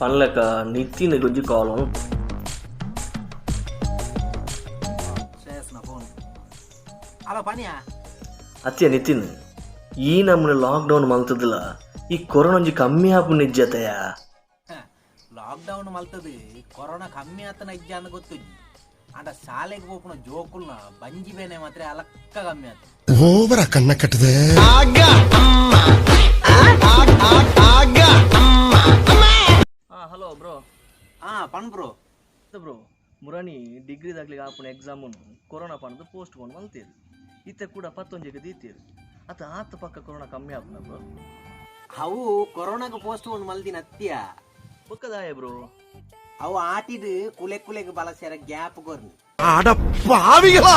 పనులక నితిన్ గురించి కాలం చేసిన ఫోన్ అలా పనియా అత్య నితిన్ ಈ ನಮ್ಮನೆ ಲಾಕ್ಡೌನ್ ಮಲ್ತದಲ್ಲ ಈ ಕೊರೋನಾ ಒಂಜಿ ಕಮ್ಮಿ ಆಪು ನಿಜ್ಜತೆಯ ಲಾಕ್ಡೌನ್ ಮಲ್ತದು ಕೊರೋನಾ ಕಮ್ಮಿ ಆತನ ಇಜ್ಜ ಅಂತ ಗೊತ್ತಿಜ್ಜಿ ಅಂಡ ಶಾಲೆಗೆ ಹೋಗ್ನ ಜೋಕುಲ್ನ ಬಂಜಿ ಬೇನೆ ಮಾತ್ರ ಅಲಕ್ಕ ಕಮ್ಮಿ ಆತ ಓವರ ಕಣ್ಣ ಕಟ್ಟದೆ ಹಲೋ ಬ್ರೋ ಪಣ್ ಬ್ರೋ ಬ್ರೋ ಮುರಾನಿ ಡಿಗ್ರಿ ದಾಗ್ಲಿಗೆ ಆಪುನ ಎಕ್ಸಾಮ್ ಕೊರೋನಾ ಪಣದು ಪೋಸ್ಟ್ ಕೊಂಡು ಮಲ್ತೀರಿ ಇತ್ತೆ ಕೂಡ 11 ದೀತೀರಿ ಅತ ಆತ ಪಕ್ಕ ಕೊರೋನಾ ಕಮ್ಮಿ ಆಪುನ ಬ್ರೋ ಅವು ಕೊರೋನಾಗ ಪೋಸ್ಟ್ ಕೊಂಡು ಮಲ್ದಿನ ಅತ್ಯ ಬೊಕ್ಕದಾಯ ಬ್ರೋ ಅವು ಆಟಿಡ್ ಕುಲೆ ಕುಲೆಗೆ ಬಲ ಸೇರ ಗ್ಯಾಪ್ ಕೊರ್ನಿ ಅಡ ಪಾವಿಗಳಾ